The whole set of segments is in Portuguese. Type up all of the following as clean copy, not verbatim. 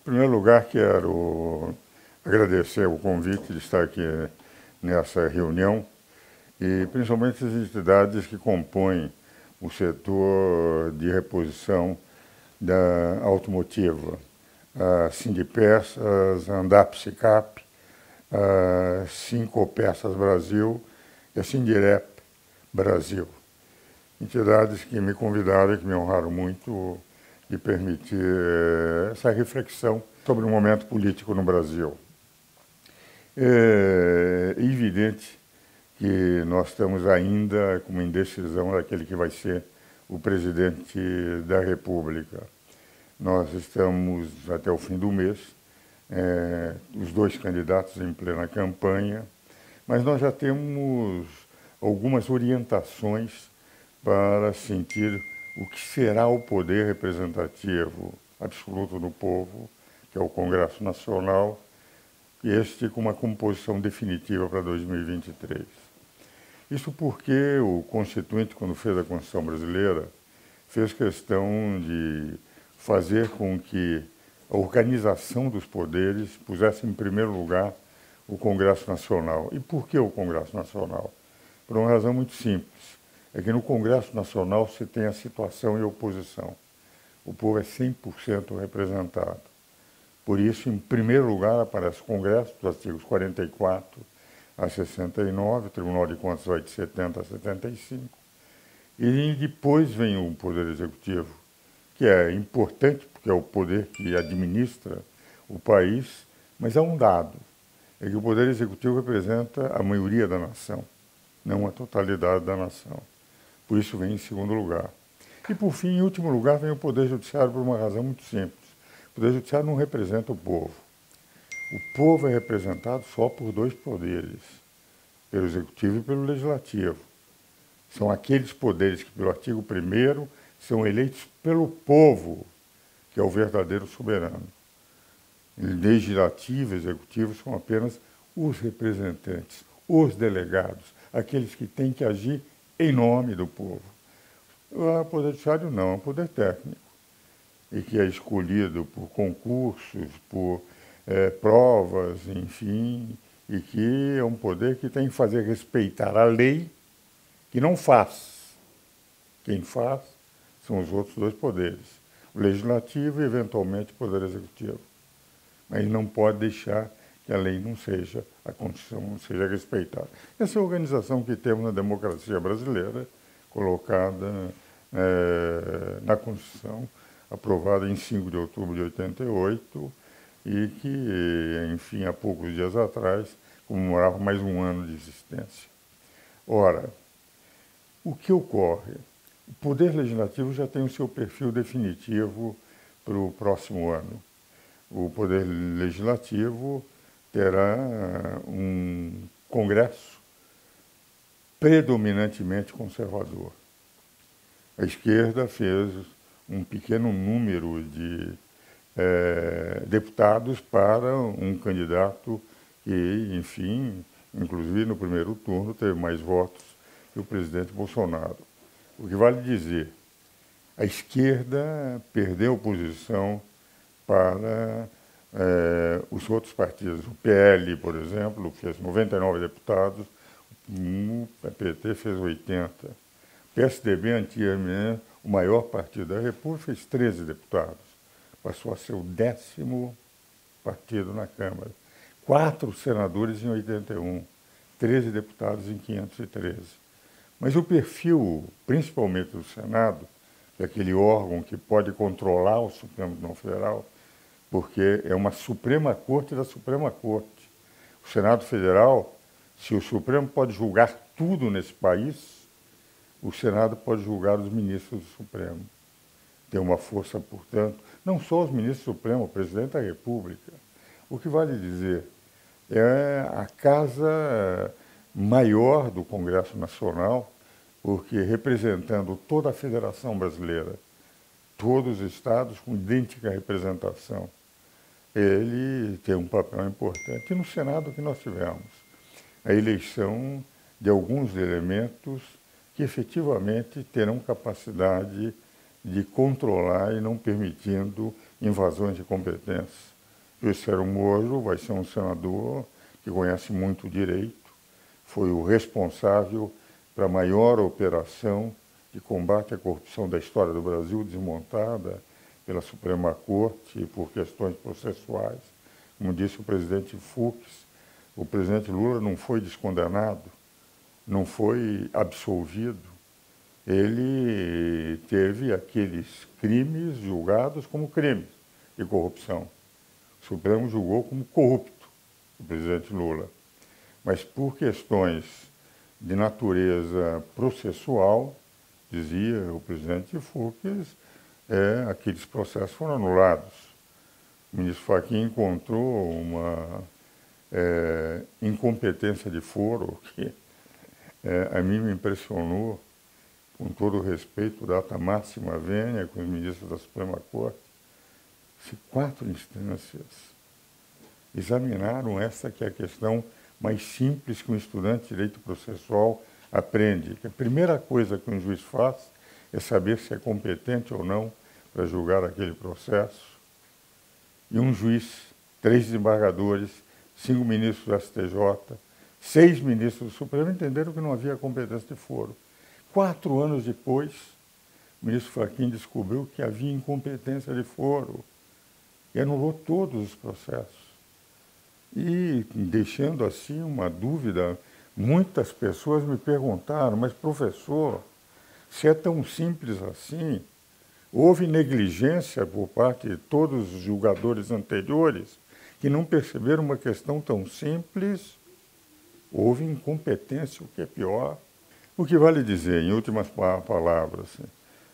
Em primeiro lugar, quero agradecer o convite de estar aqui nessa reunião e principalmente as entidades que compõem o setor de reposição da automotiva, a Sindipeças, a Andap Sicap, a Sincopeças Brasil e a Sindirep Brasil. Entidades que me convidaram e que me honraram muito de permitir essa reflexão sobre o momento político no Brasil. É evidente que nós estamos ainda com uma indecisão daquele que vai ser o presidente da República. Nós estamos até o fim do mês, os dois candidatos em plena campanha, mas nós já temos algumas orientações para sentir o que será o poder representativo absoluto do povo, que é o Congresso Nacional, e este com uma composição definitiva para 2023. Isso porque o Constituinte, quando fez a Constituição brasileira, fez questão de fazer com que a organização dos poderes pusesse em primeiro lugar o Congresso Nacional. E por que o Congresso Nacional? Por uma razão muito simples. É que no Congresso Nacional se tem a situação e a oposição. O povo é 100% representado. Por isso, em primeiro lugar, aparece o Congresso, dos artigos 44 a 69, o Tribunal de Contas vai de 70 a 75, e depois vem o Poder Executivo, que é importante, porque é o poder que administra o país, mas há um dado, é que o Poder Executivo representa a maioria da nação, não a totalidade da nação. Por isso vem em segundo lugar. E, por fim, em último lugar, vem o Poder Judiciário por uma razão muito simples. O Poder Judiciário não representa o povo. O povo é representado só por dois poderes, pelo Executivo e pelo Legislativo. São aqueles poderes que, pelo artigo 1º, são eleitos pelo povo, que é o verdadeiro soberano. Legislativo e Executivo são apenas os representantes, os delegados, aqueles que têm que agir em nome do povo. O Poder Judiciário não, é um poder técnico, e que é escolhido por concursos, por provas, enfim, e que é um poder que tem que fazer respeitar a lei, que não faz. Quem faz são os outros dois poderes, o Legislativo e, eventualmente, o Poder Executivo. Mas não pode deixar que a lei não seja, a Constituição não seja respeitada. Essa é a organização que temos na democracia brasileira, colocada na Constituição, aprovada em 5 de outubro de 88, e que, enfim, há poucos dias atrás, comemorava mais um ano de existência. Ora, o que ocorre? O Poder Legislativo já tem o seu perfil definitivo para o próximo ano. O Poder Legislativo terá um Congresso predominantemente conservador. A esquerda fez um pequeno número de deputados para um candidato que, enfim, inclusive no primeiro turno, teve mais votos que o presidente Bolsonaro. O que vale dizer, a esquerda perdeu posição para os outros partidos. O PL, por exemplo, fez 99 deputados, o PT fez 80. O PSDB, antigamente, o maior partido da República, fez 13 deputados. Passou a ser o 10º partido na Câmara. 4 senadores em 81, 13 deputados em 513. Mas o perfil, principalmente do Senado, que é aquele órgão que pode controlar o Supremo Tribunal Federal, porque é uma Suprema Corte da Suprema Corte. O Senado Federal, se o Supremo pode julgar tudo nesse país, o Senado pode julgar os ministros do Supremo. Tem uma força, portanto, não só os ministros do Supremo, o presidente da República. O que vale dizer, é a casa maior do Congresso Nacional, porque representando toda a Federação Brasileira, todos os estados com idêntica representação, ele tem um papel importante. E no Senado que nós tivemos a eleição de alguns elementos que efetivamente terão capacidade de controlar e não permitindo invasões de competências. O juiz Sérgio Moro vai ser um senador que conhece muito o direito, foi o responsável para a maior operação de combate à corrupção da história do Brasil, desmontada pela Suprema Corte por questões processuais. Como disse o presidente Fux, o presidente Lula não foi descondenado, não foi absolvido. Ele teve aqueles crimes julgados como crimes de corrupção. O Supremo julgou como corrupto o presidente Lula. Mas por questões de natureza processual, dizia o presidente Fux, aqueles processos foram anulados. O ministro Fachin encontrou uma incompetência de foro que a mim me impressionou, com todo o respeito, data máxima vênia com os ministros da Suprema Corte. Se 4 instâncias examinaram essa que é a questão mais simples que um estudante de direito processual aprende, que a primeira coisa que um juiz faz é saber se é competente ou não para julgar aquele processo. E um juiz, 3 desembargadores, 5 ministros do STJ, 6 ministros do Supremo entenderam que não havia competência de foro. 4 anos depois, o ministro Fachin descobriu que havia incompetência de foro e anulou todos os processos. E, deixando assim uma dúvida, muitas pessoas me perguntaram, mas professor, se é tão simples assim, houve negligência por parte de todos os julgadores anteriores que não perceberam uma questão tão simples? Houve incompetência, o que é pior. O que vale dizer, em últimas palavras,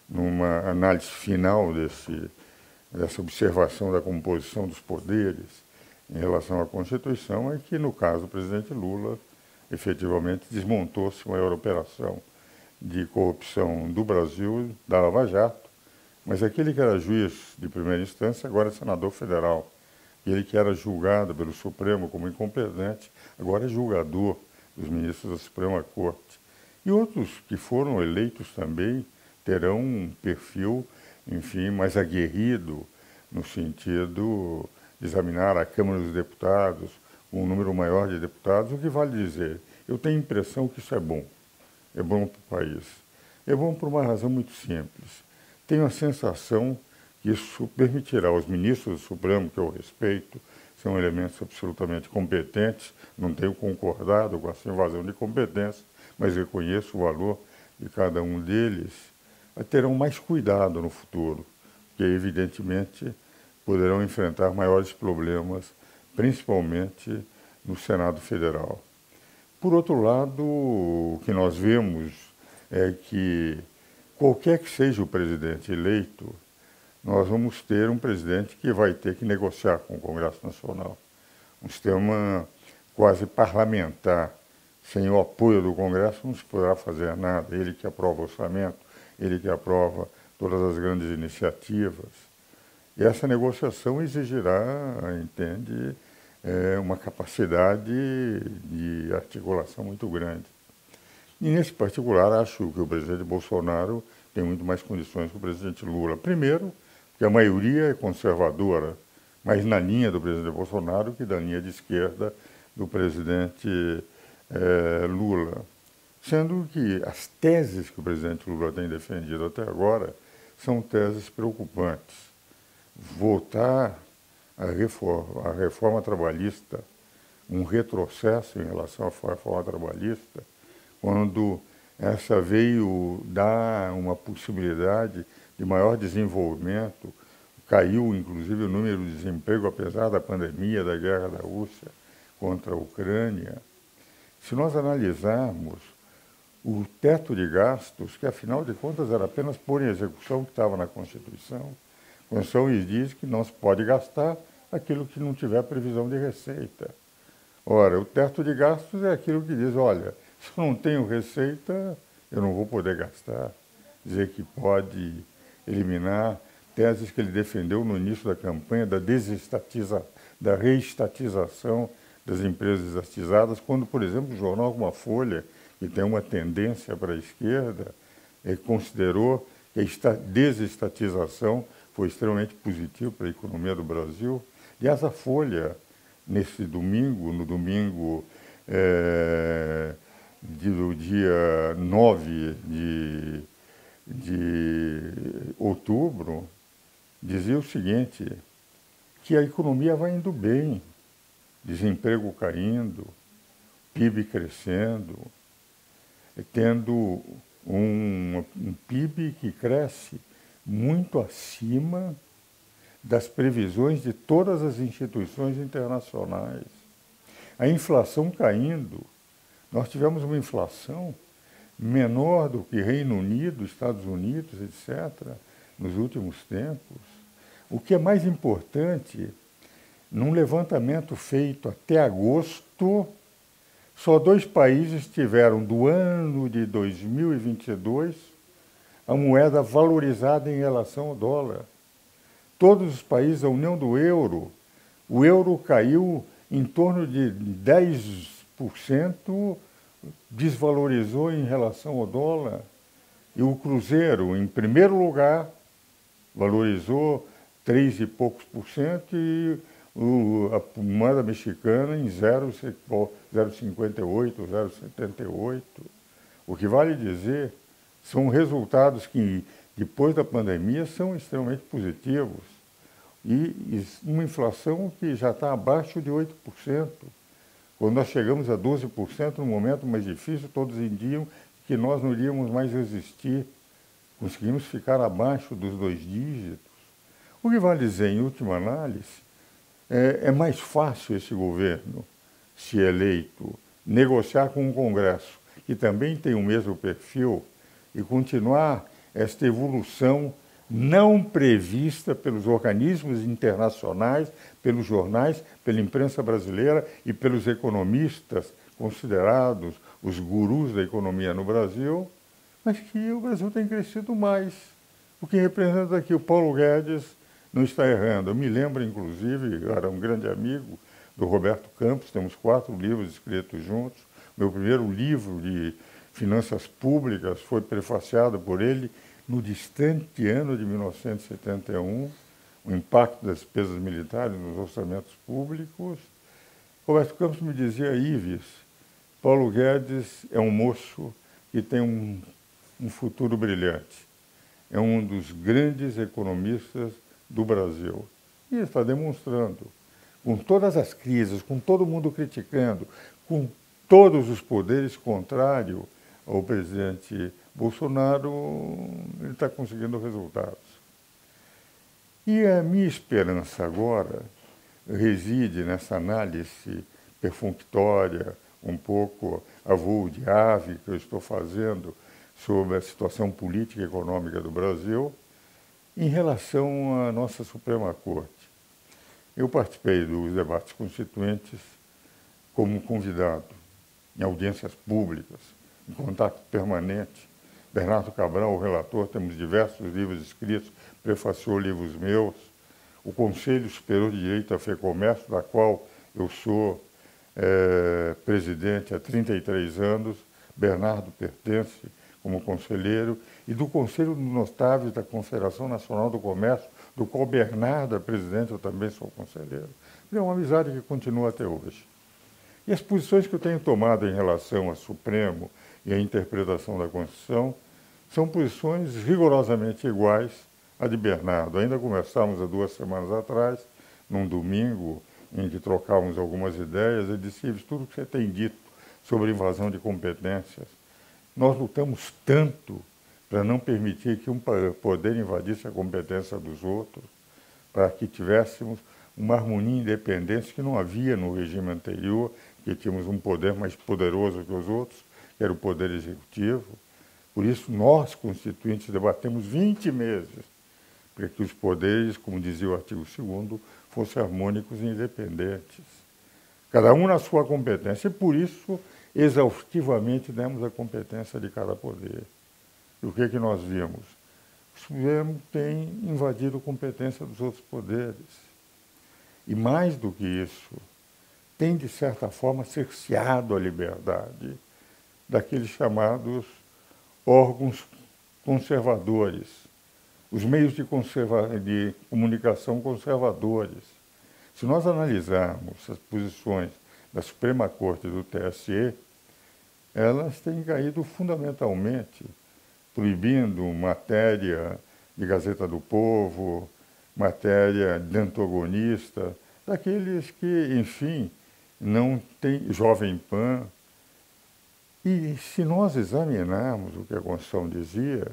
numa análise final dessa observação da composição dos poderes em relação à Constituição, é que, no caso do presidente Lula, efetivamente desmontou-se a maior operação de corrupção do Brasil, da Lava Jato, mas aquele que era juiz de primeira instância agora é senador federal. E ele que era julgado pelo Supremo como incompetente, agora é julgador dos ministros da Suprema Corte. E outros que foram eleitos também terão um perfil, enfim, mais aguerrido, no sentido de examinar a Câmara dos Deputados, um número maior de deputados. O que vale dizer? Eu tenho a impressão que isso é bom para o país. É bom por uma razão muito simples. Tenho a sensação que isso permitirá aos ministros do Supremo, que eu respeito, são elementos absolutamente competentes, não tenho concordado com essa invasão de competência, mas reconheço o valor de cada um deles, terão mais cuidado no futuro, porque evidentemente poderão enfrentar maiores problemas, principalmente no Senado Federal. Por outro lado, o que nós vemos é que, qualquer que seja o presidente eleito, nós vamos ter um presidente que vai ter que negociar com o Congresso Nacional. Um sistema quase parlamentar. Sem o apoio do Congresso não se poderá fazer nada. Ele que aprova o orçamento, ele que aprova todas as grandes iniciativas. E essa negociação exigirá, entende, uma capacidade de articulação muito grande. E, nesse particular, acho que o presidente Bolsonaro tem muito mais condições que o presidente Lula. Primeiro, porque a maioria é conservadora, mais na linha do presidente Bolsonaro que da linha de esquerda do presidente Lula. Sendo que as teses que o presidente Lula tem defendido até agora são teses preocupantes. Voltar à reforma trabalhista, um retrocesso em relação à reforma trabalhista, quando essa veio dar uma possibilidade de maior desenvolvimento, caiu inclusive o número de desemprego, apesar da pandemia, da guerra da Rússia contra a Ucrânia. Se nós analisarmos o teto de gastos, que afinal de contas era apenas pôr em execução o que estava na Constituição, a Constituição diz que não se pode gastar aquilo que não tiver previsão de receita. Ora, o teto de gastos é aquilo que diz, olha, se eu não tenho receita, eu não vou poder gastar. Dizer que pode eliminar teses que ele defendeu no início da campanha da reestatização das empresas estatizadas, quando, por exemplo, o jornal como a Folha, que tem uma tendência para a esquerda, considerou que a desestatização foi extremamente positivo para a economia do Brasil. Aliás, a Folha, nesse domingo, no domingo do dia 9 de outubro, dizia o seguinte, que a economia vai indo bem, desemprego caindo, PIB crescendo, tendo um PIB que cresce muito acima das previsões de todas as instituições internacionais. A inflação caindo, nós tivemos uma inflação menor do que Reino Unido, Estados Unidos, etc., nos últimos tempos. O que é mais importante, num levantamento feito até agosto, só 2 países tiveram, do ano de 2022, a moeda valorizada em relação ao dólar. Todos os países da União do Euro, o euro caiu em torno de 10%, desvalorizou em relação ao dólar. E o cruzeiro, em primeiro lugar, valorizou 3 e poucos por cento e a moeda mexicana em 0,58, 0,78. O que vale dizer, são resultados que, depois da pandemia, são extremamente positivos. E uma inflação que já está abaixo de 8%. Quando nós chegamos a 12%, no momento mais difícil, todos indiam que nós não iríamos mais resistir. Conseguimos ficar abaixo dos 2 dígitos. O que vale dizer, em última análise, é mais fácil esse governo, se eleito, negociar com o Congresso, que também tem o mesmo perfil, e continuar esta evolução não prevista pelos organismos internacionais, pelos jornais, pela imprensa brasileira e pelos economistas considerados os gurus da economia no Brasil, mas que o Brasil tem crescido mais. O que representa aqui o Paulo Guedes não está errando. Eu me lembro, inclusive, eu era um grande amigo do Roberto Campos, temos 4 livros escritos juntos. Meu primeiro livro de finanças públicas foi prefaciado por ele no distante ano de 1971, o impacto das despesas militares nos orçamentos públicos. Roberto Campos me dizia, Ives, Paulo Guedes é um moço que tem um futuro brilhante. É um dos grandes economistas do Brasil. E está demonstrando, com todas as crises, com todo mundo criticando, com todos os poderes contrários ao presidente Bolsonaro, ele está conseguindo resultados. E a minha esperança agora reside nessa análise perfunctória, um pouco a voo de ave que eu estou fazendo sobre a situação política e econômica do Brasil, em relação à nossa Suprema Corte. Eu participei dos debates constituintes como convidado, em audiências públicas, em contato permanente. Bernardo Cabral, o relator, temos diversos livros escritos, prefaciou livros meus. O Conselho Superior de Direito à Fé e Comércio, da qual eu sou presidente há 33 anos, Bernardo pertence como conselheiro, e do Conselho dos Notáveis da Confederação Nacional do Comércio, do qual Bernardo é presidente, eu também sou conselheiro. É uma amizade que continua até hoje. E as posições que eu tenho tomado em relação ao Supremo e à interpretação da Constituição são posições rigorosamente iguais à de Bernardo. Ainda conversamos há 2 semanas atrás, num domingo, em que trocávamos algumas ideias, ele disse, Ives, tudo que você tem dito sobre invasão de competências, nós lutamos tanto para não permitir que um poder invadisse a competência dos outros, para que tivéssemos uma harmonia e independência que não havia no regime anterior, que tínhamos um poder mais poderoso que os outros, que era o poder executivo. Por isso, nós, constituintes, debatemos 20 meses para que os poderes, como dizia o artigo 2º, fossem harmônicos e independentes. Cada um na sua competência. E, por isso, exaustivamente demos a competência de cada poder. E o que é que nós vimos? O Supremo tem invadido a competência dos outros poderes. E, mais do que isso, tem, de certa forma, cerceado a liberdade daqueles chamados órgãos conservadores, os meios de comunicação conservadores. Se nós analisarmos as posições da Suprema Corte e do TSE, elas têm caído fundamentalmente, proibindo matéria de Gazeta do Povo, matéria de antagonista, daqueles que, enfim, não tem Jovem Pan. E se nós examinarmos o que a Constituição dizia,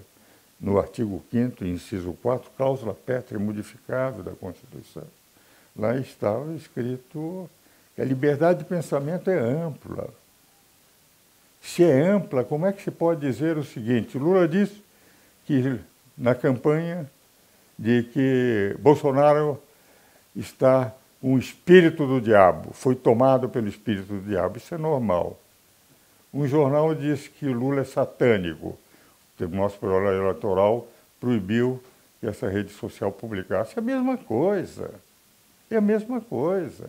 no artigo 5º, inciso 4, cláusula pétrea modificável da Constituição, lá estava escrito que a liberdade de pensamento é ampla. Se é ampla, como é que se pode dizer o seguinte? Lula disse que na campanha de que Bolsonaro está com o espírito do diabo, foi tomado pelo espírito do diabo. Isso é normal. Um jornal disse que Lula é satânico. O Tribunal Superior Eleitoral proibiu que essa rede social publicasse. É a mesma coisa. É a mesma coisa.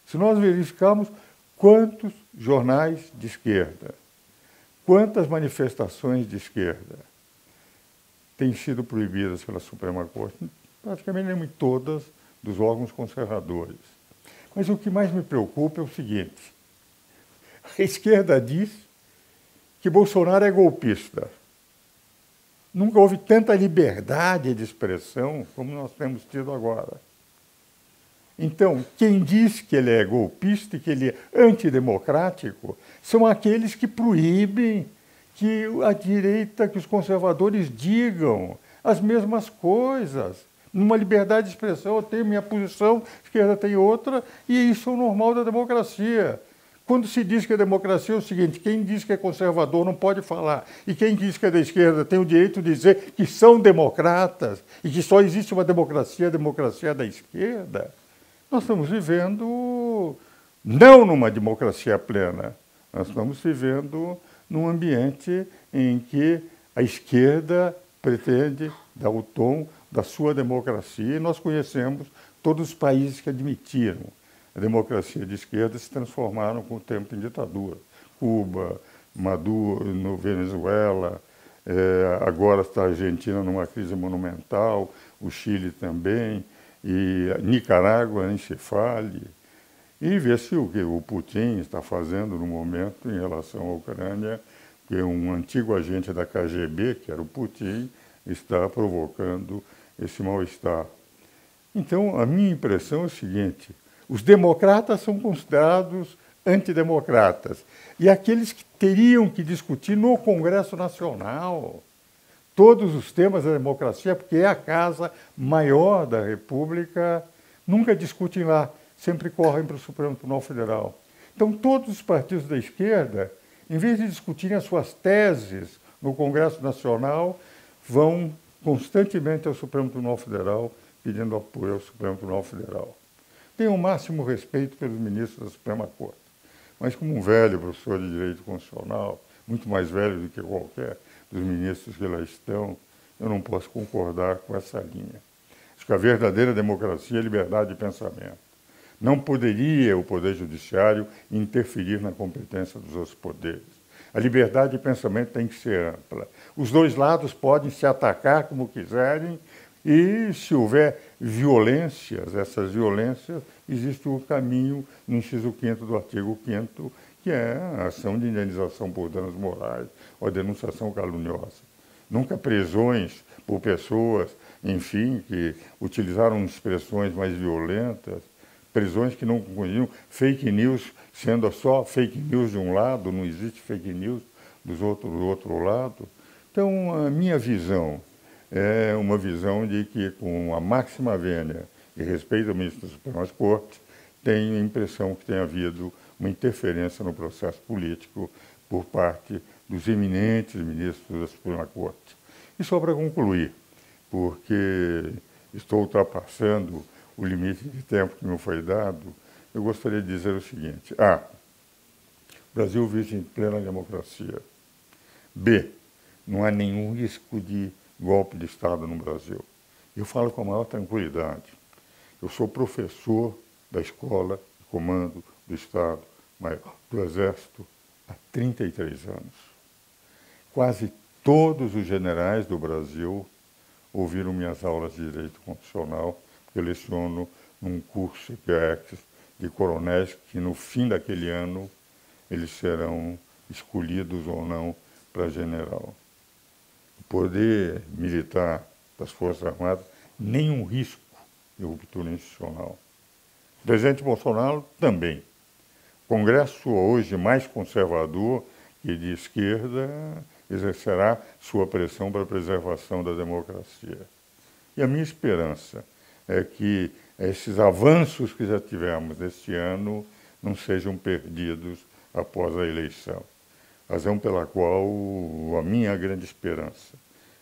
Se nós verificarmos quantos jornais de esquerda, quantas manifestações de esquerda têm sido proibidas pela Suprema Corte, praticamente nem todas dos órgãos conservadores. Mas o que mais me preocupa é o seguinte: a esquerda diz que Bolsonaro é golpista. Nunca houve tanta liberdade de expressão como nós temos tido agora. Então, quem diz que ele é golpista e que ele é antidemocrático são aqueles que proíbem que a direita, que os conservadores digam as mesmas coisas. Numa liberdade de expressão, eu tenho minha posição, a esquerda tem outra, e isso é o normal da democracia. Quando se diz que a democracia é o seguinte: quem diz que é conservador não pode falar, e quem diz que é da esquerda tem o direito de dizer que são democratas e que só existe uma democracia, a democracia da esquerda. Nós estamos vivendo não numa democracia plena, nós estamos vivendo num ambiente em que a esquerda pretende dar o tom da sua democracia, e nós conhecemos todos os países que admitiram a democracia de esquerda se transformaram com o tempo em ditadura. Cuba, Maduro, no Venezuela, agora está a Argentina numa crise monumental, o Chile também, e Nicarágua nem se fale. E vê-se o que o Putin está fazendo no momento em relação à Ucrânia, que um antigo agente da KGB, que era o Putin, está provocando esse mal-estar. Então, a minha impressão é o seguinte: os democratas são considerados antidemocratas. E aqueles que teriam que discutir no Congresso Nacional todos os temas da democracia, porque é a casa maior da República, nunca discutem lá, sempre correm para o Supremo Tribunal Federal. Então, todos os partidos da esquerda, em vez de discutirem as suas teses no Congresso Nacional, vão constantemente ao Supremo Tribunal Federal pedindo apoio ao Supremo Tribunal Federal. Tenho o máximo respeito pelos ministros da Suprema Corte, mas como um velho professor de Direito Constitucional, muito mais velho do que qualquer dos ministros que lá estão, eu não posso concordar com essa linha. Acho que a verdadeira democracia é a liberdade de pensamento. Não poderia o Poder Judiciário interferir na competência dos outros poderes. A liberdade de pensamento tem que ser ampla. Os dois lados podem se atacar como quiserem, e se houver violências, essas violências, existe o caminho no inciso 5º do artigo 5º, que é a ação de indenização por danos morais ou a denunciação caluniosa. Nunca prisões por pessoas, enfim, que utilizaram expressões mais violentas, prisões que não conheciam, fake news sendo só fake news de um lado, não existe fake news do outro lado. Então, a minha visão é uma visão de que, com a máxima vênia e respeito ao ministro das Supremas Cortes, tenho a impressão que tem havido uma interferência no processo político por parte dos eminentes ministros da Suprema Corte. E só para concluir, porque estou ultrapassando o limite de tempo que me foi dado, eu gostaria de dizer o seguinte: A, o Brasil vive em plena democracia. B, não há nenhum risco de golpe de Estado no Brasil. Eu falo com a maior tranquilidade. Eu sou professor da Escola de Comando do Estado Maior do Exército há 33 anos. Quase todos os generais do Brasil ouviram minhas aulas de Direito Constitucional, porque eu leciono num curso IPEX de coronéis que no fim daquele ano eles serão escolhidos ou não para general. O poder militar das Forças Armadas, nenhum risco de ruptura institucional. O presidente Bolsonaro também. O Congresso hoje mais conservador e de esquerda exercerá sua pressão para a preservação da democracia. E a minha esperança é que esses avanços que já tivemos este ano não sejam perdidos após a eleição. Razão pela qual a minha grande esperança,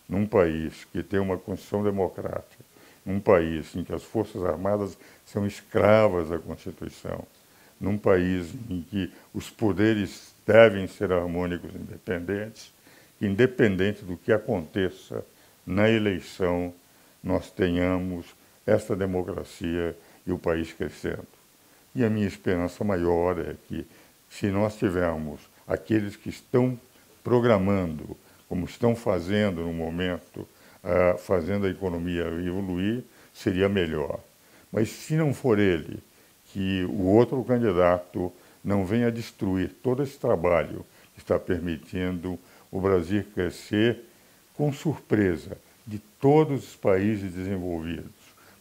num país que tem uma Constituição democrática, num país em que as Forças Armadas são escravas da Constituição, num país em que os poderes devem ser harmônicos e independentes, que independente do que aconteça na eleição, nós tenhamos esta democracia e o país crescendo. E a minha esperança maior é que, se nós tivermos aqueles que estão programando, como estão fazendo no momento, fazendo a economia evoluir, seria melhor. Mas se não for ele, que o outro candidato não venha destruir todo esse trabalho que está permitindo o Brasil crescer com surpresa de todos os países desenvolvidos,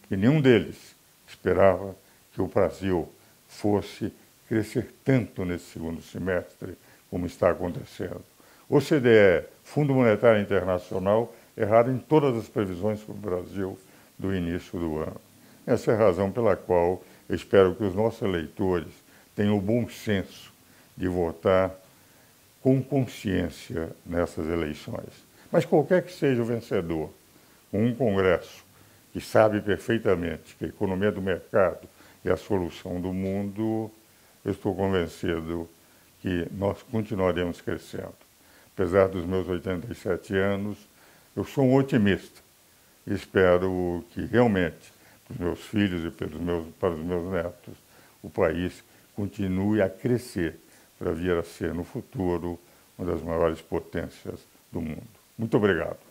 porque nenhum deles esperava que o Brasil fosse crescer tanto nesse segundo semestre como está acontecendo. OCDE, Fundo Monetário Internacional, erraram em todas as previsões para o Brasil do início do ano. Essa é a razão pela qual eu espero que os nossos eleitores tenham o bom senso de votar com consciência nessas eleições. Mas qualquer que seja o vencedor, com um Congresso que sabe perfeitamente que a economia do mercado é a solução do mundo, eu estou convencido que nós continuaremos crescendo. Apesar dos meus 87 anos, eu sou um otimista. Espero que realmente, para os meus filhos e para os meus netos, o país continue a crescer para vir a ser, no futuro, uma das maiores potências do mundo. Muito obrigado.